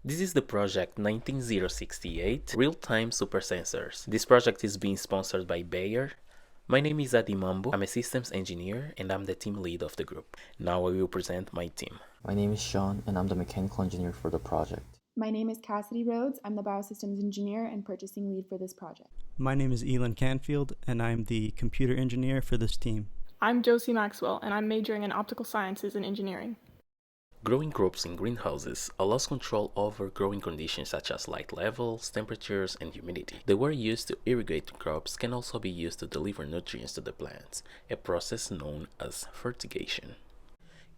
This is the project 19068 Real-Time Super Sensors. This project is being sponsored by Bayer. My name is Hady Mambo. I'm a systems engineer and I'm the team lead of the group. Now I will present my team. My name is Sean and I'm the mechanical engineer for the project. My name is Cassidy Rhodes. I'm the biosystems engineer and purchasing lead for this project. My name is Elon Canfield and I'm the computer engineer for this team. I'm Josie Maxwell and I'm majoring in optical sciences and engineering. Growing crops in greenhouses allows control over growing conditions such as light levels, temperatures, and humidity. The water used to irrigate crops can also be used to deliver nutrients to the plants, a process known as fertigation.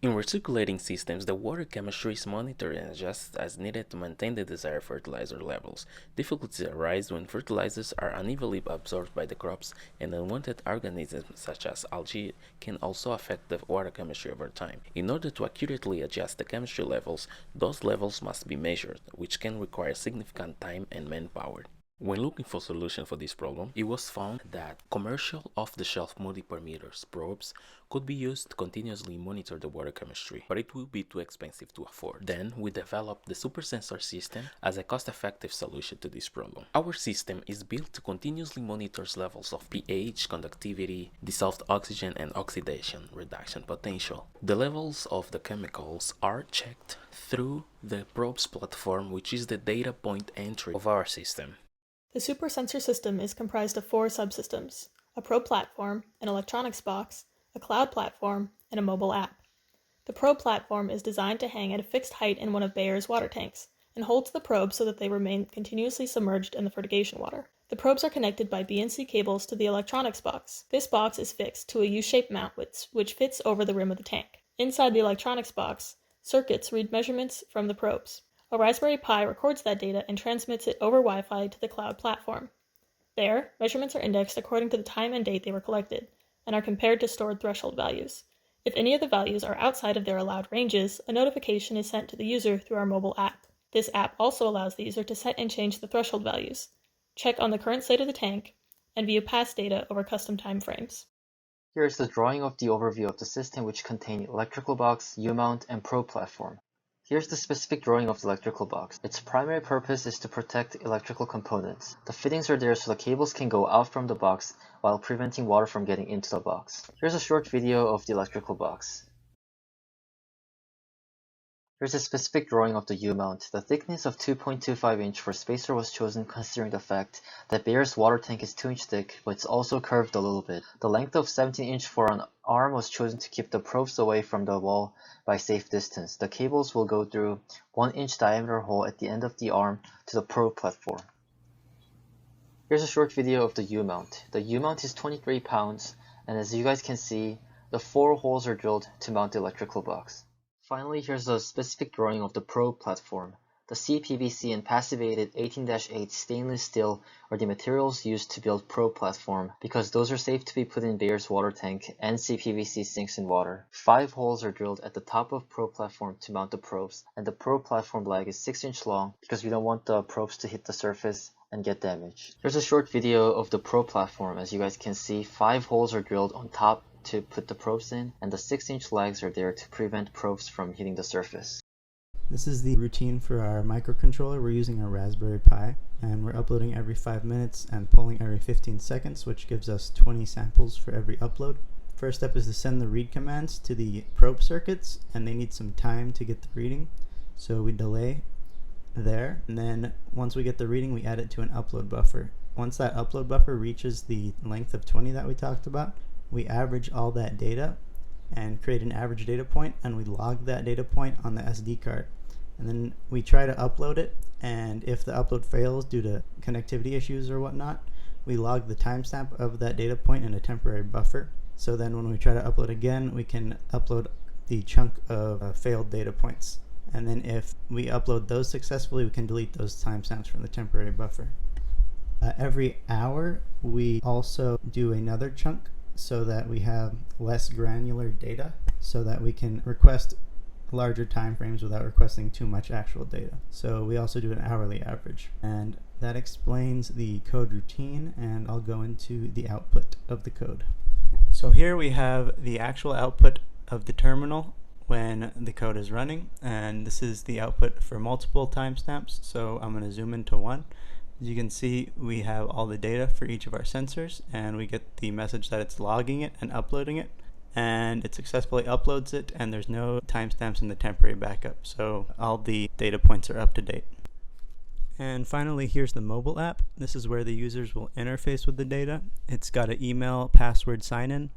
In recirculating systems, the water chemistry is monitored and adjusted as needed to maintain the desired fertilizer levels. Difficulties arise when fertilizers are unevenly absorbed by the crops, and unwanted organisms such as algae can also affect the water chemistry over time. In order to accurately adjust the chemistry levels, those levels must be measured, which can require significant time and manpower. When looking for solution for this problem, it was found that commercial off-the-shelf multiparameters probes could be used to continuously monitor the water chemistry, but it would be too expensive to afford. Then we developed the super sensor system as a cost-effective solution to this problem. Our system is built to continuously monitor levels of pH, conductivity, dissolved oxygen, and oxidation reduction potential. The levels of the chemicals are checked through the probes platform, which is the data point entry of our system. The super sensor system is comprised of 4 subsystems: a probe platform, an electronics box, a cloud platform, and a mobile app. The probe platform is designed to hang at a fixed height in one of Bayer's water tanks and holds the probes so that they remain continuously submerged in the fertigation water. The probes are connected by BNC cables to the electronics box. This box is fixed to a U-shaped mount which fits over the rim of the tank. Inside the electronics box, circuits read measurements from the probes. A Raspberry Pi records that data and transmits it over Wi-Fi to the cloud platform. There, measurements are indexed according to the time and date they were collected, and are compared to stored threshold values. If any of the values are outside of their allowed ranges, a notification is sent to the user through our mobile app. This app also allows the user to set and change the threshold values, check on the current state of the tank, and view past data over custom timeframes. Here is the drawing of the overview of the system, which contains electrical box, U-mount, and probe platform. Here's the specific drawing of the electrical box. Its primary purpose is to protect electrical components. The fittings are there so the cables can go out from the box while preventing water from getting into the box. Here's a short video of the electrical box. Here's a specific drawing of the U-mount. The thickness of 2.25 inch for spacer was chosen considering the fact that Bayer's water tank is 2 inch thick, but it's also curved a little bit. The length of 17 inch for an arm was chosen to keep the probes away from the wall by safe distance. The cables will go through 1 inch diameter hole at the end of the arm to the probe platform. Here's a short video of the U-mount. The U-mount is 23 pounds, and as you guys can see, the 4 holes are drilled to mount the electrical box. Finally, here's a specific drawing of the probe platform. The CPVC and passivated 18-8 stainless steel are the materials used to build probe platform because those are safe to be put in Bayer's water tank and CPVC sinks in water. 5 holes are drilled at the top of probe platform to mount the probes, and the probe platform leg is 6 inch long because we don't want the probes to hit the surface and get damaged. Here's a short video of the probe platform. As you guys can see, 5 holes are drilled on top to put the probes in, and the 6 inch legs are there to prevent probes from hitting the surface. This is the routine for our microcontroller. We're using a Raspberry Pi, and we're uploading every 5 minutes and pulling every 15 seconds, which gives us 20 samples for every upload. First step is to send the read commands to the probe circuits, and they need some time to get the reading, so we delay there, and then once we get the reading, we add it to an upload buffer. Once that upload buffer reaches the length of 20 that we talked about, we average all that data and create an average data point, and we log that data point on the SD card. And then we try to upload it, and if the upload fails due to connectivity issues or whatnot, we log the timestamp of that data point in a temporary buffer. So then when we try to upload again, we can upload the chunk of failed data points. And then if we upload those successfully, we can delete those timestamps from the temporary buffer. Every hour, we also do another chunk so that we have less granular data, so that we can request larger time frames without requesting too much actual data. So we also do an hourly average, and that explains the code routine, and I'll go into the output of the code. So here we have the actual output of the terminal when the code is running, and this is the output for multiple timestamps. So I'm going to zoom into one. As you can see, we have all the data for each of our sensors, and we get the message that it's logging it and uploading it, and it successfully uploads it, and there's no timestamps in the temporary backup, so all the data points are up to date. And finally, here's the mobile app. This is where the users will interface with the data. It's got an email, password, sign-in,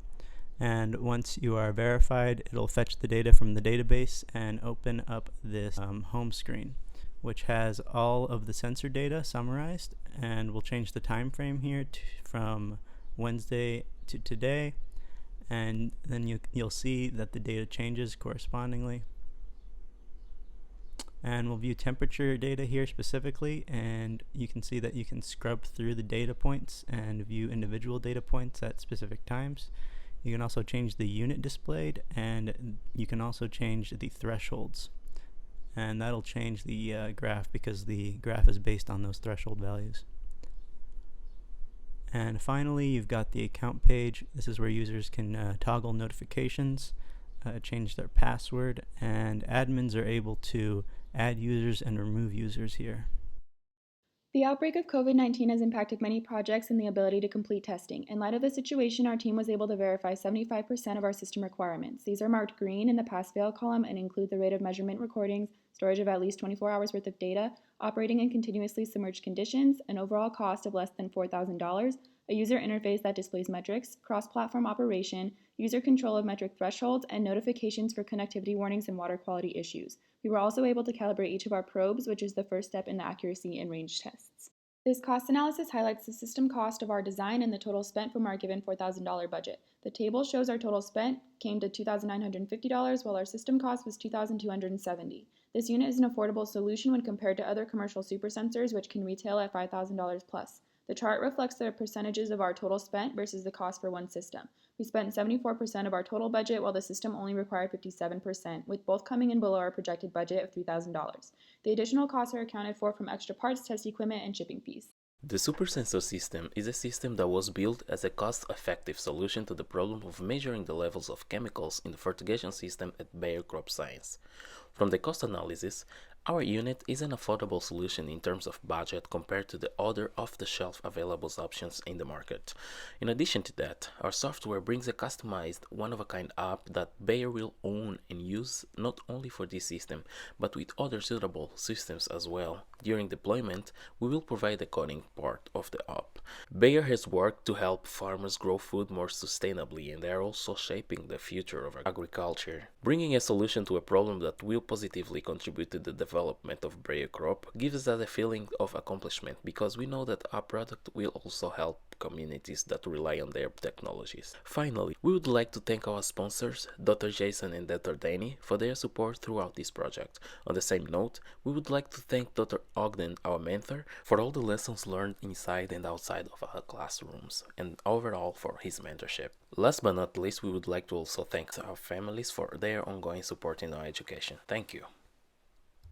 and once you are verified, it'll fetch the data from the database and open up this home screen, which has all of the sensor data summarized, and we'll change the time frame here from Wednesday to today, and then you'll see that the data changes correspondingly. And we'll view temperature data here specifically, and you can see that you can scrub through the data points and view individual data points at specific times. You can also change the unit displayed, and you can also change the thresholds, and that'll change the graph because the graph is based on those threshold values. And finally, you've got the account page. This is where users can toggle notifications, change their password, and admins are able to add users and remove users here. The outbreak of COVID-19 has impacted many projects and the ability to complete testing. In light of the situation, our team was able to verify 75% of our system requirements. These are marked green in the pass-fail column and include the rate of measurement recordings, storage of at least 24 hours worth of data, operating in continuously submerged conditions, an overall cost of less than $4,000, a user interface that displays metrics, cross-platform operation, user control of metric thresholds, and notifications for connectivity warnings and water quality issues. We were also able to calibrate each of our probes, which is the first step in the accuracy and range tests. This cost analysis highlights the system cost of our design and the total spent from our given $4,000 budget. The table shows our total spent came to $2,950, while our system cost was $2,270. This unit is an affordable solution when compared to other commercial super sensors, which can retail at $5,000 plus. The chart reflects the percentages of our total spent versus the cost for one system. We spent 74% of our total budget, while the system only required 57%, with both coming in below our projected budget of $3,000. The additional costs are accounted for from extra parts, test equipment, and shipping fees. The Super Sensor system is a system that was built as a cost-effective solution to the problem of measuring the levels of chemicals in the fertigation system at Bayer Crop Science. From the cost analysis, our unit is an affordable solution in terms of budget compared to the other off-the-shelf available options in the market. In addition to that, our software brings a customized, one-of-a-kind app that Bayer will own and use not only for this system, but with other suitable systems as well. During deployment, we will provide the coding part of the app. Bayer has worked to help farmers grow food more sustainably, and they are also shaping the future of agriculture. Bringing a solution to a problem that will positively contribute to the development of Bayer crop gives us a feeling of accomplishment, because we know that our product will also help communities that rely on their technologies. Finally, we would like to thank our sponsors, Dr. Jason and Dr. Danny, for their support throughout this project. On the same note, we would like to thank Dr. Ogden, our mentor, for all the lessons learned inside and outside of our classrooms, and overall for his mentorship. Last but not least, we would like to also thank our families for their ongoing support in our education. Thank you.